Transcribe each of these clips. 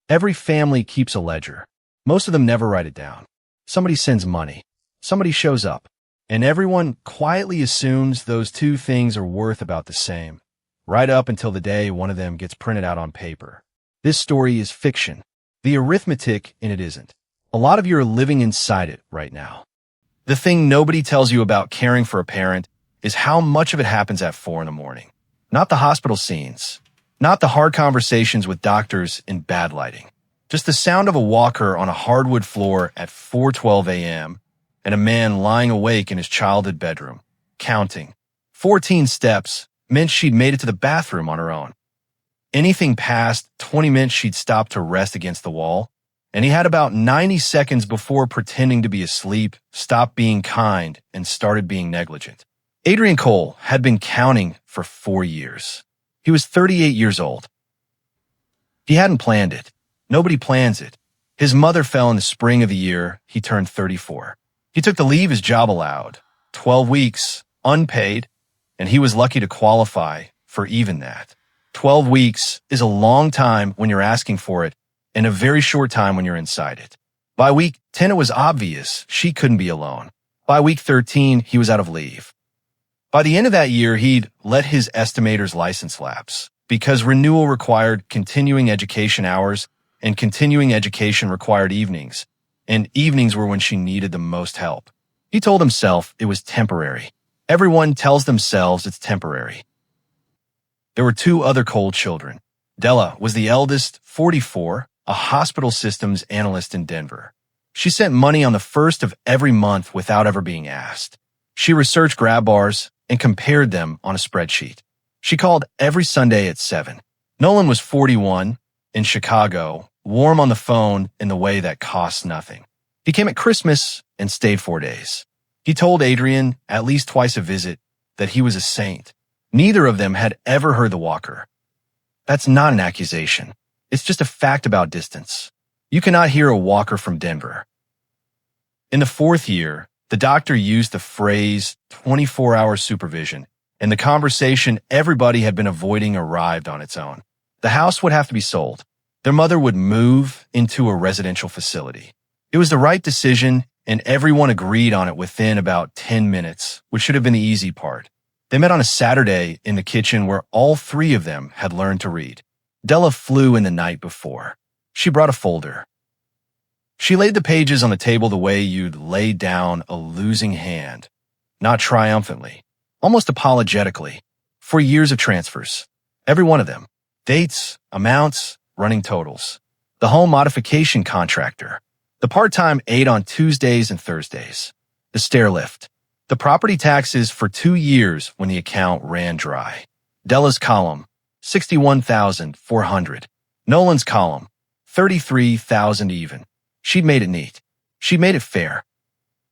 Every family keeps a ledger. Most of them never write it down. Somebody sends money. Somebody shows up. And everyone quietly assumes those two things are worth about the same, right up until the day one of them gets printed out on paper. This story is fiction. The arithmetic in it isn't. A lot of you are living inside it right now. The thing nobody tells you about caring for a parent is how much of it happens at 4 in the morning. Not the hospital scenes. Not the hard conversations with doctors in bad lighting. Just the sound of a walker on a hardwood floor at 4:12 a.m. and a man lying awake in his childhood bedroom, counting. 14 steps meant she'd made it to the bathroom on her own. Anything past 20 minutes she'd stopped to rest against the wall, and he had about 90 seconds before pretending to be asleep, stopped being kind, and started being negligent. Adrian Cole had been counting for 4 years. He was 38 years old. He hadn't planned it. Nobody plans it. His mother fell in the spring of the year he turned 34. He took the leave his job allowed, 12 weeks, unpaid, and he was lucky to qualify for even that. 12 weeks is a long time when you're asking for it, and a very short time when you're inside it. By week 10, it was obvious she couldn't be alone. By week 13, he was out of leave. By the end of that year, he'd let his estimator's license lapse because renewal required continuing education hours, and continuing education required evenings, and evenings were when she needed the most help. He told himself it was temporary. Everyone tells themselves it's temporary. There were 2 other Cole children. Della was the eldest, 44, a hospital systems analyst in Denver. She sent money on the first of every month without ever being asked. She researched grab bars and compared them on a spreadsheet. She called every Sunday at 7. Nolan was 41, in Chicago, warm on the phone in the way that costs nothing. He came at Christmas and stayed 4 days. He told Adrian, at least twice a visit, that he was a saint. Neither of them had ever heard the walker. That's not an accusation. It's just a fact about distance. You cannot hear a walker from Denver. In the 4th year, the doctor used the phrase 24-hour supervision, and the conversation everybody had been avoiding arrived on its own. The house would have to be sold. Their mother would move into a residential facility. It was the right decision, and everyone agreed on it within about 10 minutes, which should have been the easy part. They met on a Saturday in the kitchen where all 3 of them had learned to read. Della flew in the night before. She brought a folder. She laid the pages on the table the way you'd lay down a losing hand, not triumphantly, almost apologetically, for years of transfers. Every one of them. Dates, amounts, running totals. The home modification contractor. The part-time aide on Tuesdays and Thursdays. The stair lift. The property taxes for 2 years when the account ran dry. Della's column, $61,400. Nolan's column, $33,000 even. She'd made it neat. She'd made it fair.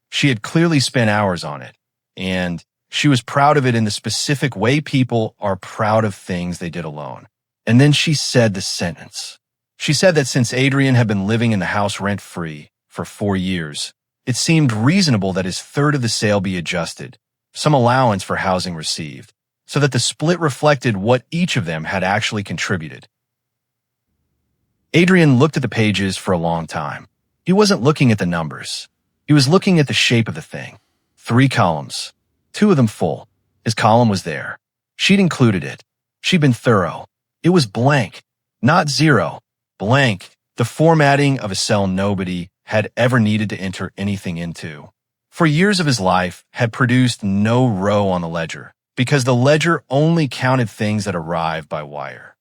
She had clearly spent hours on it, and she was proud of it in the specific way people are proud of things they did alone. And then she said the sentence. She said that since Adrian had been living in the house rent-free for 4 years, it seemed reasonable that his third of the sale be adjusted, some allowance for housing received, so that the split reflected what each of them had actually contributed. Adrian looked at the pages for a long time. He wasn't looking at the numbers. He was looking at the shape of the thing. 3 columns, 2 of them full. His column was there. She'd included it. She'd been thorough. It was blank, not 0. Blank, the formatting of a cell nobody had ever needed to enter anything into. For years of his life, had produced no row on the ledger, because the ledger only counted things that arrived by wire.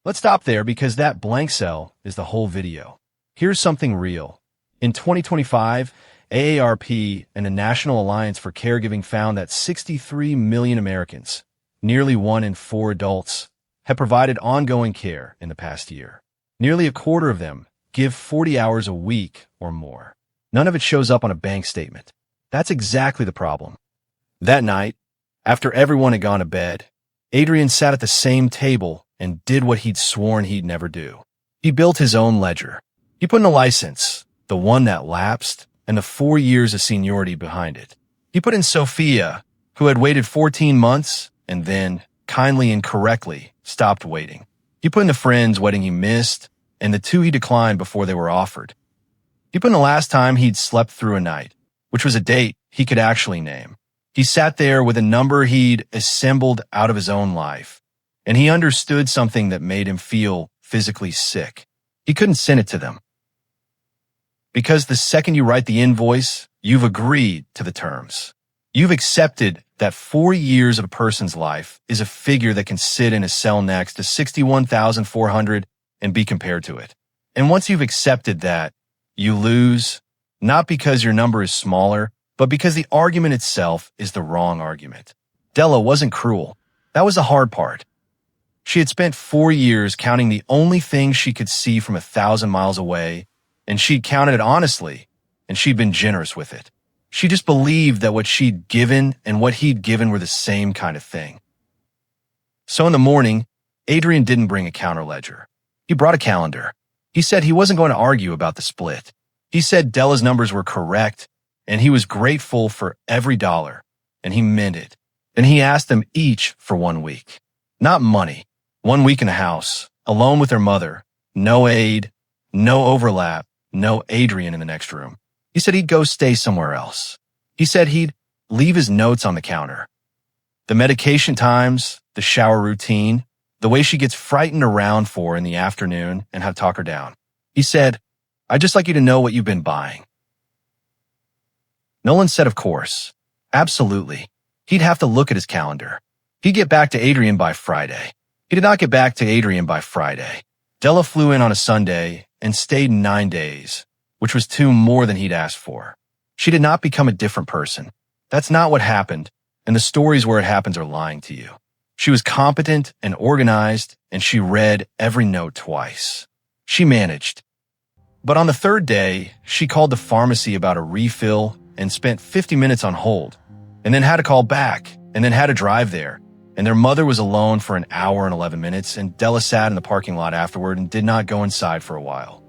Let's stop there because that blank cell is the whole video. Here's something real. In 2025, AARP and the National Alliance for Caregiving found that 63 million Americans, nearly 1 in 4 adults, have provided ongoing care in the past year. Nearly a quarter of them give 40 hours a week or more. None of it shows up on a bank statement. That's exactly the problem. That night, after everyone had gone to bed, Adrian sat at the same table and did what he'd sworn he'd never do. He built his own ledger. He put in a license, the one that lapsed, and the 4 years of seniority behind it. He put in Sophia, who had waited 14 months and then, kindly and correctly, stopped waiting. He put in the friend's wedding he missed, and the two he declined before they were offered. He put in the last time he'd slept through a night, which was a date he could actually name. He sat there with a number he'd assembled out of his own life, and he understood something that made him feel physically sick. He couldn't send it to them. Because the second you write the invoice, you've agreed to the terms. You've accepted that 4 years of a person's life is a figure that can sit in a cell next to 61,400 and be compared to it. And once you've accepted that, you lose, not because your number is smaller, but because the argument itself is the wrong argument. Della wasn't cruel. That was the hard part. She had spent 4 years counting the only thing she could see from 1,000 miles away, and she'd counted it honestly, and she'd been generous with it. She just believed that what she'd given and what he'd given were the same kind of thing. So in the morning, Adrian didn't bring a counterledger. He brought a calendar. He said he wasn't going to argue about the split. He said Della's numbers were correct, and he was grateful for every dollar, and he meant it. And he asked them each for 1 week. Not money. 1 week in the house, alone with their mother. No aid, no overlap, no Adrian in the next room. He said he'd go stay somewhere else. He said he'd leave his notes on the counter. The medication times, the shower routine, the way she gets frightened around for in the afternoon and how to talk her down. He said, "I'd just like you to know what you've been buying." Nolan said, of course. Absolutely. He'd have to look at his calendar. He'd get back to Adrian by Friday. He did not get back to Adrian by Friday. Della flew in on a Sunday and stayed 9 days, which was 2 more than he'd asked for. She did not become a different person. That's not what happened, and the stories where it happens are lying to you. She was competent and organized, and she read every note twice. She managed. But on the 3rd day, she called the pharmacy about a refill and spent 50 minutes on hold, and then had to call back, and then had to drive there. And their mother was alone for an hour and 11 minutes, and Della sat in the parking lot afterward and did not go inside for a while.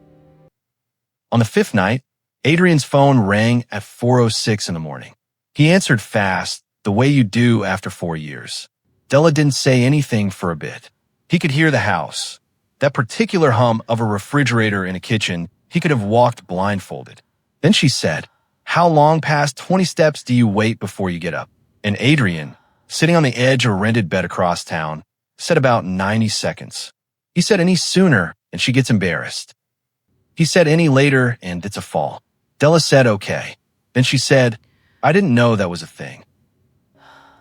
On the 5th night, Adrian's phone rang at 4:06 in the morning. He answered fast, the way you do after 4 years. Della didn't say anything for a bit. He could hear the house. That particular hum of a refrigerator in a kitchen, he could have walked blindfolded. Then she said, "How long past 20 steps do you wait before you get up?" And Adrian, sitting on the edge of a rented bed across town, said about 90 seconds. He said any sooner, and she gets embarrassed. He said any later, and it's a fall. Della said okay. Then she said, "I didn't know that was a thing."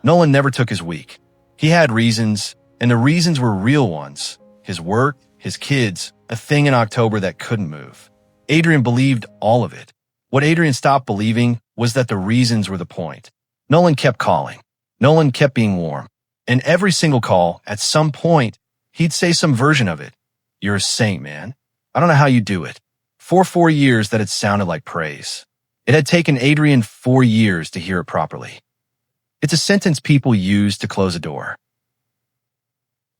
Nolan never took his week. He had reasons, and the reasons were real ones. His work, his kids, a thing in October that couldn't move. Adrian believed all of it. What Adrian stopped believing was that the reasons were the point. Nolan kept calling. Nolan kept being warm. And every single call, at some point, he'd say some version of it. "You're a saint, man. I don't know how you do it." For 4 years that had sounded like praise. It had taken Adrian 4 years to hear it properly. It's a sentence people use to close a door.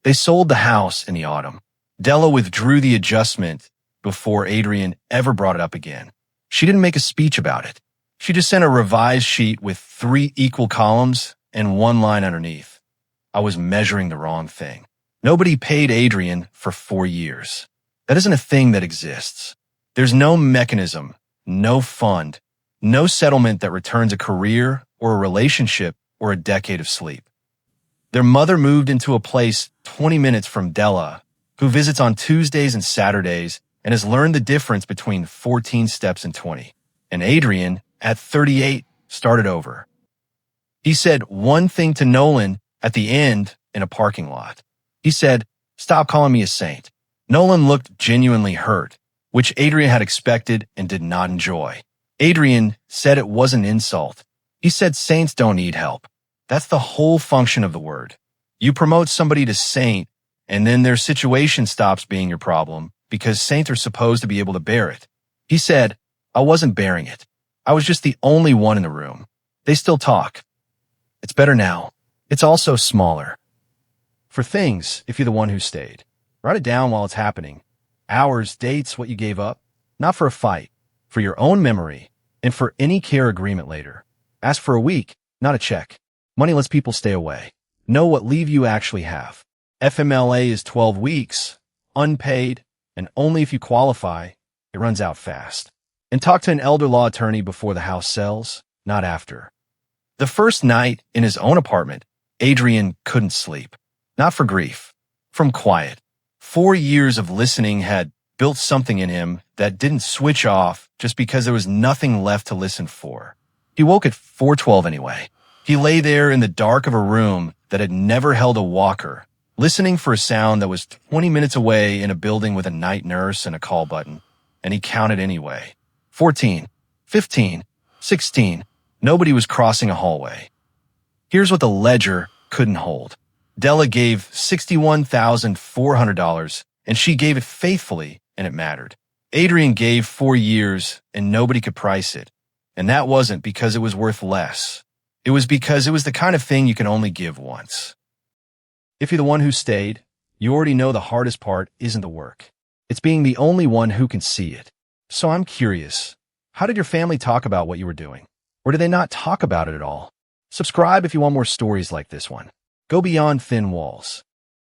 They sold the house in the autumn. Della withdrew the adjustment before Adrian ever brought it up again. She didn't make a speech about it. She just sent a revised sheet with 3 equal columns and 1 line underneath. "I was measuring the wrong thing." Nobody paid Adrian for 4 years. That isn't a thing that exists. There's no mechanism, no fund, no settlement that returns a career or a relationship or a decade of sleep. Their mother moved into a place 20 minutes from Della, who visits on Tuesdays and Saturdays and has learned the difference between 14 steps and 20. And Adrian, at 38, started over. He said one thing to Nolan at the end in a parking lot. He said, "Stop calling me a saint." Nolan looked genuinely hurt, which Adrian had expected and did not enjoy. Adrian said it was an insult. He said saints don't need help. That's the whole function of the word. You promote somebody to saint, and then their situation stops being your problem because saints are supposed to be able to bear it. He said, "I wasn't bearing it. I was just the only one in the room. They still talk. It's better now. It's also smaller." For things, if you're the one who stayed, write it down while it's happening. Hours, dates, what you gave up. Not for a fight, for your own memory, and for any care agreement later. Ask for a week, not a check. Money lets people stay away. Know what leave you actually have. FMLA is 12 weeks, unpaid, and only if you qualify, it runs out fast. And talk to an elder law attorney before the house sells, not after. The first night in his own apartment, Adrian couldn't sleep. Not for grief, from quiet. 4 years of listening had built something in him that didn't switch off just because there was nothing left to listen for. He woke at 4:12 anyway. He lay there in the dark of a room that had never held a walker, listening for a sound that was 20 minutes away in a building with a night nurse and a call button, and he counted anyway. 14, 15, 16. Nobody was crossing a hallway. Here's what the ledger couldn't hold. Della gave $61,400, and she gave it faithfully, and it mattered. Adrian gave 4 years, and nobody could price it. And that wasn't because it was worth less. It was because it was the kind of thing you can only give once. If you're the one who stayed, you already know the hardest part isn't the work. It's being the only one who can see it. So I'm curious, how did your family talk about what you were doing? Or did they not talk about it at all? Subscribe if you want more stories like this one. Go beyond thin walls.